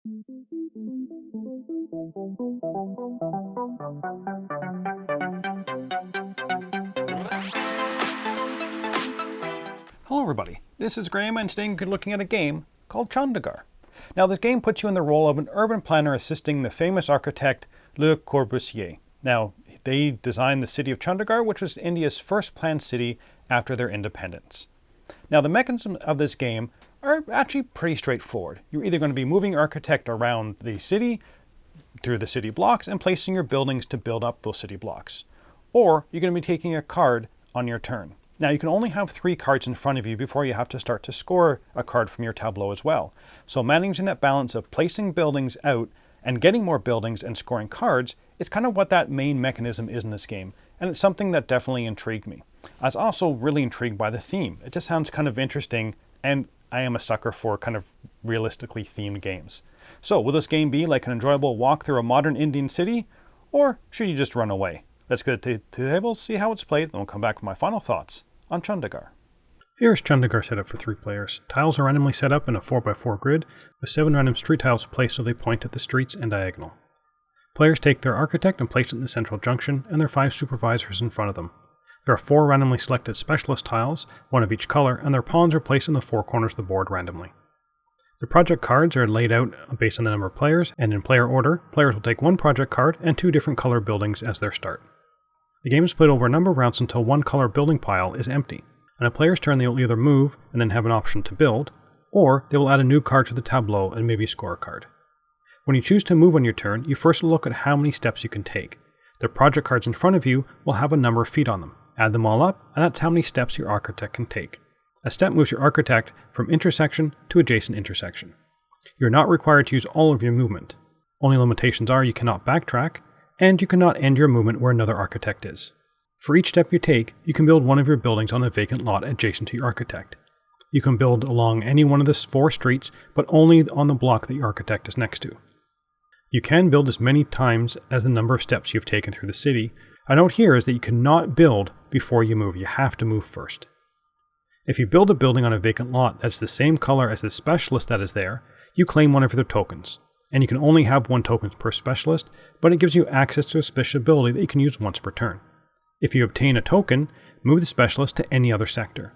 Hello everybody, this is Graeme and today we're looking at a game called Chandigarh. Now this game puts you in the role of an urban planner assisting the famous architect Le Corbusier. Now they designed the city of Chandigarh, which was India's first planned city after their independence. Now the mechanisms of this game are actually pretty straightforward. You're either going to be moving your architect around the city, through the city blocks, and placing your buildings to build up those city blocks. Or you're going to be taking a card on your turn. Now you can only have 3 cards in front of you before you have to start to score a card from your tableau as well. So managing that balance of placing buildings out and getting more buildings and scoring cards is kind of what that main mechanism is in this game. And it's something that definitely intrigued me. I was also really intrigued by the theme. It just sounds kind of interesting, and I am a sucker for kind of realistically themed games. So will this game be like an enjoyable walk through a modern Indian city, or should you just run away? Let's get to the table, see how it's played, and we'll come back with my final thoughts on Chandigarh. Here is Chandigarh set up for 3 players. Tiles are randomly set up in a 4x4 grid, with 7 random street tiles placed so they point at the streets and diagonal. Players take their architect and place it in the central junction, and there are 5 supervisors in front of them. There are 4 randomly selected specialist tiles, 1 of each color, and their pawns are placed in the 4 corners of the board randomly. The project cards are laid out based on the number of players, and in player order, players will take 1 project card and 2 different color buildings as their start. The game is played over a number of rounds until 1 color building pile is empty. On a player's turn, they will either move and then have an option to build, or they will add a new card to the tableau and maybe score a card. When you choose to move on your turn, you first look at how many steps you can take. The project cards in front of you will have a number of feet on them. Add them all up, and that's how many steps your architect can take. A step moves your architect from intersection to adjacent intersection. You are not required to use all of your movement. Only limitations are you cannot backtrack, and you cannot end your movement where another architect is. For each step you take, you can build one of your buildings on a vacant lot adjacent to your architect. You can build along any one of the 4 streets, but only on the block that your architect is next to. You can build as many times as the number of steps you have taken through the city. A note here is that you cannot build before you move. You have to move first. If you build a building on a vacant lot that's the same color as the specialist that is there, you claim one of their tokens. And you can only have 1 token per specialist, but it gives you access to a special ability that you can use once per turn. If you obtain a token, move the specialist to any other sector.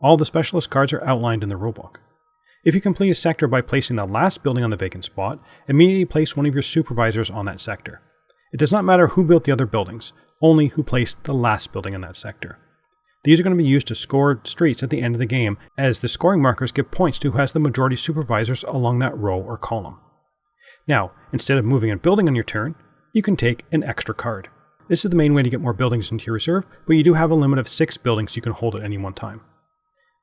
All the specialist cards are outlined in the rulebook. If you complete a sector by placing the last building on the vacant spot, immediately place one of your supervisors on that sector. It does not matter who built the other buildings, only who placed the last building in that sector. These are going to be used to score streets at the end of the game, as the scoring markers give points to who has the majority supervisors along that row or column. Now, instead of moving and building on your turn, you can take an extra card. This is the main way to get more buildings into your reserve, but you do have a limit of 6 buildings you can hold at any one time.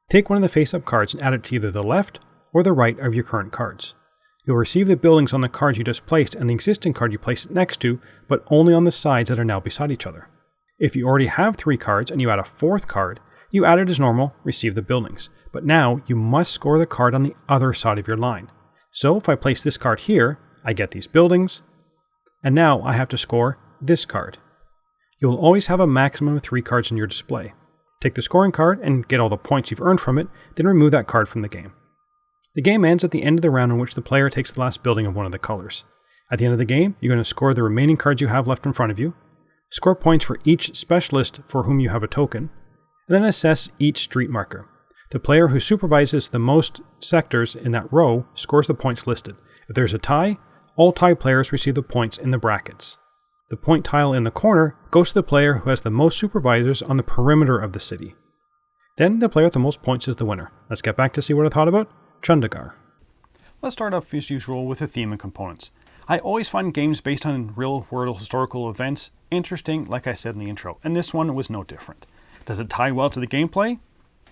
Take one of the face-up cards and add it to either the left or the right of your current cards. You'll receive the buildings on the cards you just placed and the existing card you placed it next to, but only on the sides that are now beside each other. If you already have 3 cards and you add a 4th card, you add it as normal, receive the buildings. But now you must score the card on the other side of your line. So if I place this card here, I get these buildings, and now I have to score this card. You will always have a maximum of 3 cards in your display. Take the scoring card and get all the points you've earned from it, then remove that card from the game. The game ends at the end of the round in which the player takes the last building of one of the colors. At the end of the game, you're going to score the remaining cards you have left in front of you, score points for each specialist for whom you have a token, and then assess each street marker. The player who supervises the most sectors in that row scores the points listed. If there's a tie, all tie players receive the points in the brackets. The point tile in the corner goes to the player who has the most supervisors on the perimeter of the city. Then the player with the most points is the winner. Let's get back to see what I thought about Chandigarh. Let's start off as usual with the theme and components. I always find games based on real-world historical events interesting, like I said in the intro, and this one was no different. Does it tie well to the gameplay?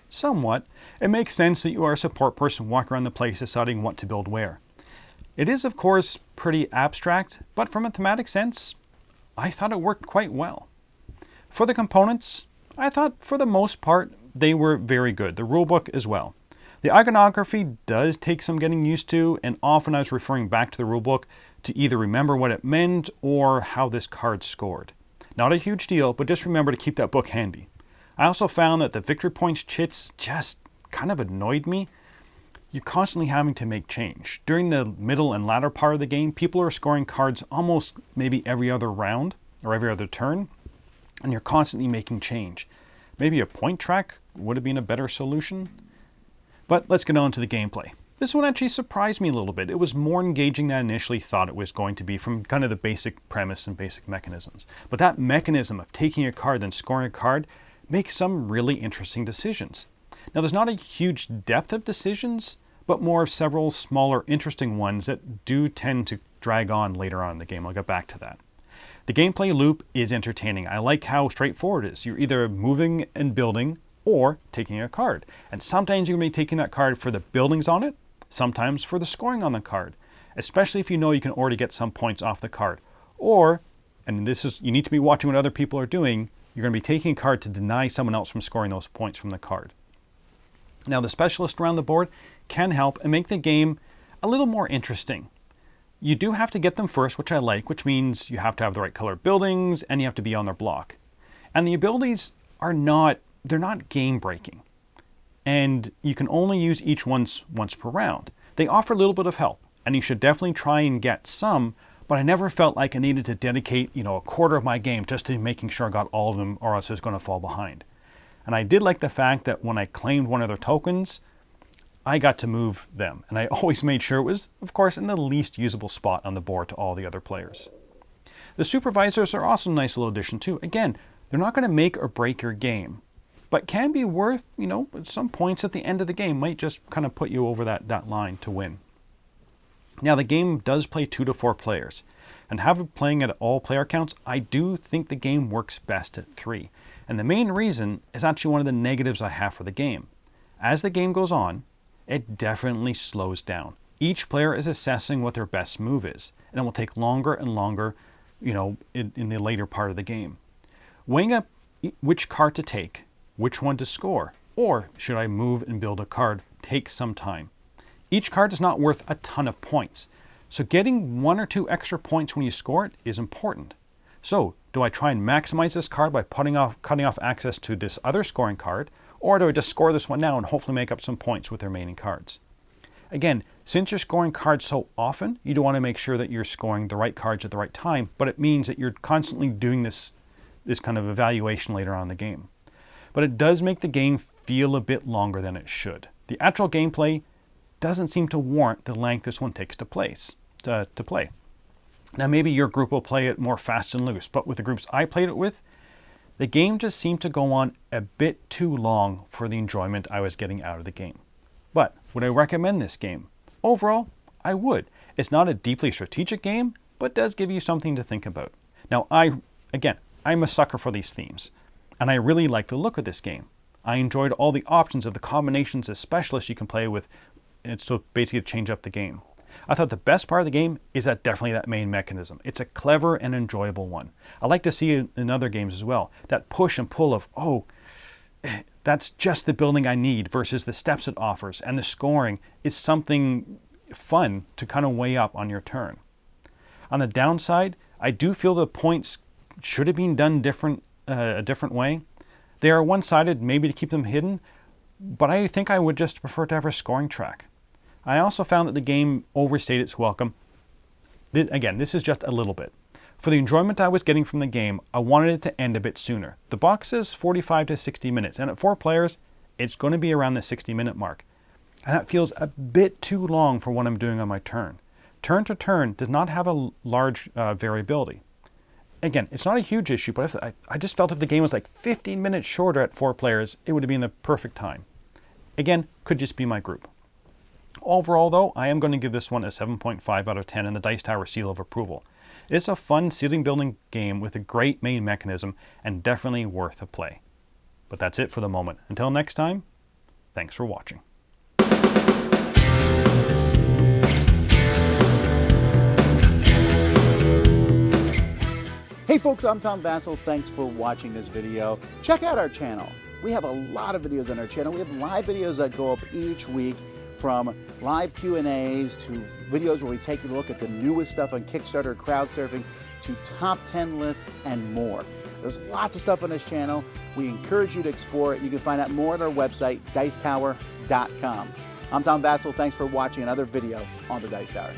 Somewhat. It makes sense that you are a support person walking around the place deciding what to build where. It is, of course, pretty abstract, but from a thematic sense, I thought it worked quite well. For the components, I thought for the most part they were very good, the rulebook as well. The iconography does take some getting used to, and often I was referring back to the rulebook to either remember what it meant or how this card scored. Not a huge deal, but just remember to keep that book handy. I also found that the victory points chits just kind of annoyed me. you're constantly having to make change. During the middle and latter part of the game, people are scoring cards almost maybe every other round or every other turn, and you're constantly making change. Maybe a point track would have been a better solution. But let's get on to the gameplay. This one actually surprised me a little bit. It was more engaging than I initially thought it was going to be from kind of the basic premise and basic mechanisms. But that mechanism of taking a card, then scoring a card, makes some really interesting decisions. Now, there's not a huge depth of decisions, but more of several smaller interesting ones that do tend to drag on later on in the game. I'll get back to that. The gameplay loop is entertaining. I like how straightforward it is. You're either moving and building or taking a card. And sometimes you're going to be taking that card for the buildings on it, sometimes for the scoring on the card, especially if you know you can already get some points off the card. Or, and this is, you need to be watching what other people are doing, you're going to be taking a card to deny someone else from scoring those points from the card. Now, the specialists around the board can help and make the game a little more interesting. You do have to get them first, which I like, which means you have to have the right color buildings and you have to be on their block. And the abilities are they're not game breaking. And you can only use each once per round. They offer a little bit of help, and you should definitely try and get some, but I never felt like I needed to dedicate, a quarter of my game just to making sure I got all of them, or else I was going to fall behind. And I did like the fact that when I claimed one of their tokens, I got to move them. And I always made sure it was, of course, in the least usable spot on the board to all the other players. The supervisors are also a nice little addition too. Again, they're not going to make or break your game, but can be worth, some points at the end of the game. Might just kind of put you over that line to win. Now, the game does play 2 to 4 players, and playing at all player counts, I do think the game works best at 3. And the main reason is actually one of the negatives I have for the game. As the game goes on, it definitely slows down. Each player is assessing what their best move is, and it will take longer and longer, in the later part of the game. Weighing up which card to take, which one to score, or should I move and build a card, takes some time. Each card is not worth a ton of points, so getting 1 or 2 extra points when you score it is important. So, do I try and maximize this card by cutting off access to this other scoring card, or do I just score this one now and hopefully make up some points with the remaining cards? Again, since you're scoring cards so often, you do want to make sure that you're scoring the right cards at the right time, but it means that you're constantly doing this kind of evaluation later on in the game. But it does make the game feel a bit longer than it should. The actual gameplay doesn't seem to warrant the length this one takes to play. Now, maybe your group will play it more fast and loose, but with the groups I played it with, the game just seemed to go on a bit too long for the enjoyment I was getting out of the game. But would I recommend this game? Overall, I would. It's not a deeply strategic game, but does give you something to think about. Now, I'm a sucker for these themes, and I really like the look of this game. I enjoyed all the options of the combinations of specialists you can play with, and so basically to change up the game. I thought the best part of the game is definitely that main mechanism. It's a clever and enjoyable one. I like to see it in other games as well. That push and pull of, that's just the building I need versus the steps it offers, and the scoring is something fun to kind of weigh up on your turn. On the downside, I do feel the points should have been done a different way. They are one-sided, maybe to keep them hidden, but I think I would just prefer to have a scoring track. I also found that the game overstayed its welcome. Again, this is just a little bit. For the enjoyment I was getting from the game, I wanted it to end a bit sooner. The box says 45 to 60 minutes, and at 4 players, it's going to be around the 60-minute mark. And that feels a bit too long for what I'm doing on my turn. Turn to turn does not have a large variability. Again, it's not a huge issue, but I just felt if the game was like 15 minutes shorter at 4 players, it would have been the perfect time. Again, could just be my group. Overall, though, I am going to give this one a 7.5 out of 10 in the Dice Tower seal of approval. It's a fun ceiling building game with a great main mechanism and definitely worth a play. But that's it for the moment. Until next time, thanks for watching. Hey folks, I'm Tom Vassell. Thanks for watching this video. Check out our channel. We have a lot of videos on our channel. We have live videos that go up each week, from live Q&As to videos where we take a look at the newest stuff on Kickstarter, crowdsurfing, to top 10 lists and more. There's lots of stuff on this channel. We encourage you to explore it. You can find out more at our website, dicetower.com. I'm Tom Vassell. Thanks for watching another video on the Dice Tower.